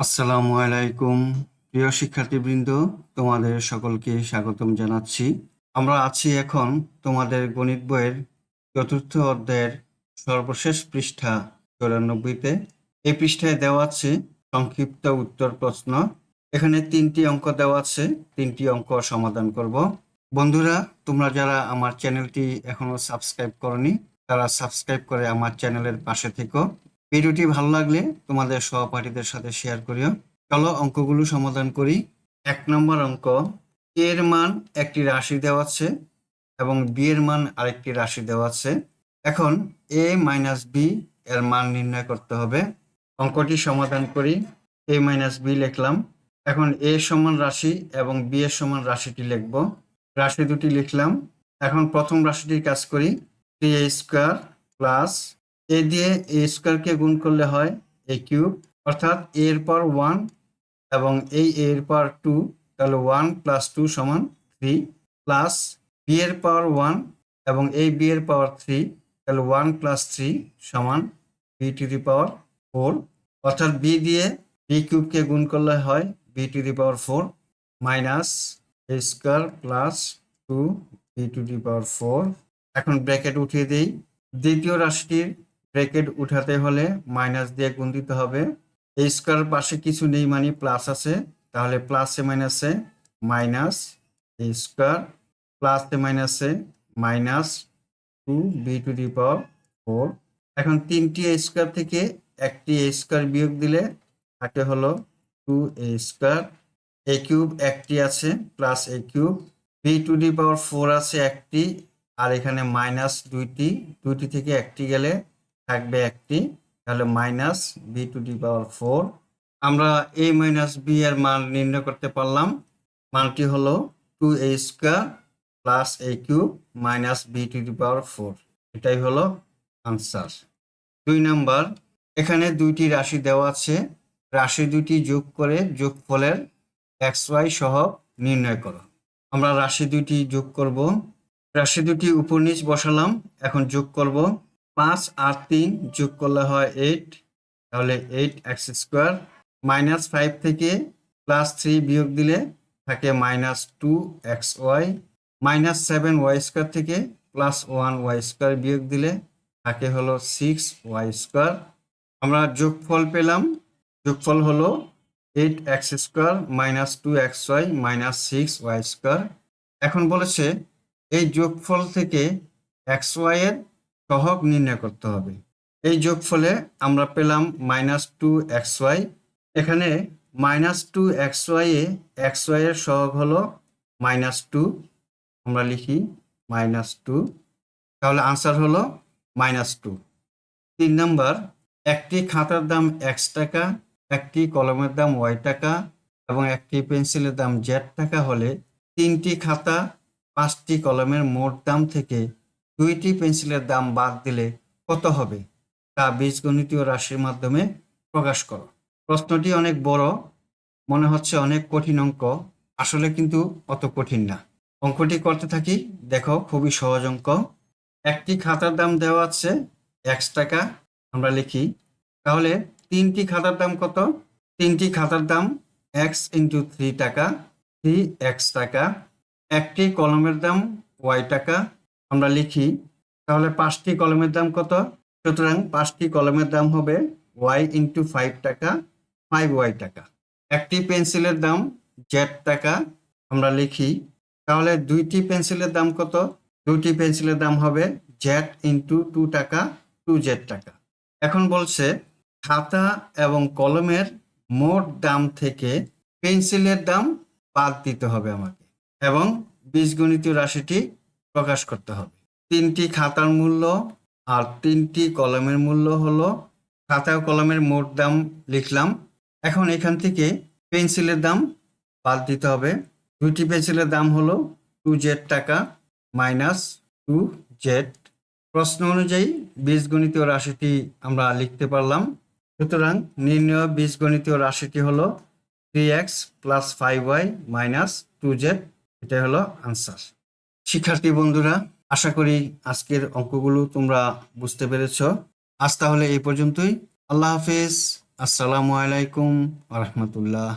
আসসালামু আলাইকুম প্রিয় শিক্ষার্থীবৃন্দ, তোমাদের সকলকে স্বাগতম জানাচ্ছি। আমরা আছি এখন তোমাদের গণিত বইয়ের চতুর্থ অধ্যায়ের সর্বশেষ পৃষ্ঠা 94-তে। এই পৃষ্ঠায় দেওয়া আছে সংক্ষিপ্ত উত্তর প্রশ্ন। এখানে 3টি অঙ্ক দেওয়া আছে, 3টি অঙ্ক সমাধান করব। বন্ধুরা, তোমরা যারা আমার চ্যানেলটি এখনো সাবস্ক্রাইব করনি, তারা সাবস্ক্রাইব করে আমার চ্যানেলের পাশে থেকো। ভিডিওটি ভালো লাগলে তোমাদের সহপাঠীদের সাথে শেয়ার করিও। চলো অঙ্কগুলো সমাধান করি। 1 নম্বর অঙ্ক, a এর মান একটি রাশি দেওয়া আছে এবং b এর মান আরেকটি রাশি দেওয়া আছে। এখন a মাইনাস b এর মান নির্ণয় করতে হবে। অঙ্কটি সমাধান করি। a মাইনাস b লিখলাম। এখন a সমান রাশি এবং b এর সমান রাশিটি লিখব। রাশি দুটি লিখলাম। এখন প্রথম রাশিটির কাজ করি। 3a স্কয়ার প্লাস a দিয়ে a স্কয়ারকে গুণ করলে হয় a কিউব, অর্থাৎ a এর পাওয়ার 1 এবং এই a এর পাওয়ার 2, তাহলে 1 প্লাস 2 সমান 3, প্লাস b এর পাওয়ার 1 এবং এই b এর পাওয়ার 3, তাহলে 1 প্লাস 3 সমান b টু দি পাওয়ার 4, অর্থাৎ b দিয়ে b কিউবকে গুণ করলে হয় b to the power 4 minus a square plus 2 b to the power 4। এখন ব্র্যাকেট উঠিয়ে দেই। দ্বিতীয় রাশিটির ব্র্যাকেট উঠাতে হলে মাইনাস দিয়ে গুণ দিতে হবে। a স্কয়ার পাশে কিছু নেই, মানে প্লাস আছে, তাহলে প্লাসে মাইনাসে মাইনাস a স্কয়ার প্লাসে মাইনাসে minus 2 b to the power 4। এখন 3টি a স্কয়ার থেকে একটি a স্কয়ার বিয়োগ দিলে থাকে হলো 2a স্কয়ার। a কিউব একটি আছে plus a cube, b to the power 4 আছে একটি, আর এখানে মাইনাস দুইটি থেকে একটি গেলে থাকবে একটি, তাহলে minus b to the power 4। আমরা a মাইনাস b এর মান নির্ণয় করতে পারলাম। মানটি হলো 2a square plus a cube minus b to the power 4। এটাই হলো আনসার। 2 নাম্বার, এখানে দুইটি রাশি দেওয়া আছে। রাশি দুটি যোগ করে যোগফলের xy সহগ নির্ণয় করো। আমরা রাশি দুটি যোগ করব। রাশি দুটি উপর নিচ বসালাম। এখন যোগ করব। 5 আর 3 যোগ করলে হয় 8, তাহলে 8x স্কয়ার, মাইনাস 5 থেকে প্লাস 3 বিয়োগ দিলে থাকে minus 2xy, minus 7y square থেকে প্লাস 1y স্কয়ার বিয়োগ দিলে থাকে হলো 6y স্কয়ার। আমরা যোগফল পেলাম। যোগফল হলো 8x square minus 2xy minus 6y square. এখন বলেছে এই যোগফল থেকে xy এর সহগ নির্ণয় করতে হবে। এই যোগফলে আমরা পেলাম মাইনাস 2xy। এখানে মাইনাস 2xy এ xy এর সহগ হলো মাইনাস 2, আমরা লিখি মাইনাস 2, তাহলে আনসার হলো মাইনাস 2। 3 নাম্বার, একটি খাতার দাম x টাকা, একটি কলমের দাম y টাকা এবং একটি পেন্সিলের দাম z টাকা হলে 3টি খাতা 5টি কলমের মোট দাম থেকে 2টি পেন্সিলের দাম বাদ দিলে কত হবে, তা বীজগণিতীয় রাশির মাধ্যমে প্রকাশ করো। প্রশ্নটি অনেক বড়, মনে হচ্ছে অনেক কঠিন অঙ্ক, আসলে কিন্তু অত কঠিন না। অঙ্কটি করতে থাকি, দেখো খুবই সহজ অঙ্ক। একটি খাতার দাম দেওয়া আছে x টাকা, আমরা লিখি। তাহলে 3টি খাতার দাম কত? 3টি খাতার দাম x ইন্টু 3 টাকা, 3x টাকা। একটি কলমের দাম y টাকা, আমরা লিখি। তাহলে 5টি কলমের দাম কত? সুতরাং 5টি কলমের দাম হবে y ইন্টু 5 টাকা, 5y টাকা। একটি পেন্সিলের দাম z টাকা, আমরা লিখি। তাহলে 2টি পেন্সিলের দাম কত? 2টি পেন্সিলের দাম হবে z ইন্টু 2 টাকা, 2z টাকা। এখন বলছে খাতা এবং কলমের মোট দাম থেকে পেন্সিলের দাম বাদ দিতে হবে আমাকে এবং বীজগণিতীয় রাশিটি প্রকাশ করতে হবে। 3টি খাতার মূল্য আর 3টি কলমের মূল্য হলো, খাতা ও কলমের মোট দাম লিখলাম। এখন এখান থেকে পেন্সিলের দাম বাদ দিতে হবে। 2টি পেন্সিলের দাম হলো 2z টাকা মাইনাস 2z। প্রশ্ন অনুযায়ী বীজগণিতীয় রাশিটি আমরা লিখতে পারলাম। সুতরাং নির্ণয় বীজগণিতীয় রাশিটি হলো 3x plus 5y minus 2z। এটা হলো আনসার। শিক্ষার্থী বন্ধুরা, আশা করি আজকের অঙ্কগুলো তোমরা বুঝতে পেরেছ। আজ তাহলে এই পর্যন্তই। আল্লাহ হাফেজ। আসসালামু আলাইকুম ওয়া রাহমাতুল্লাহ।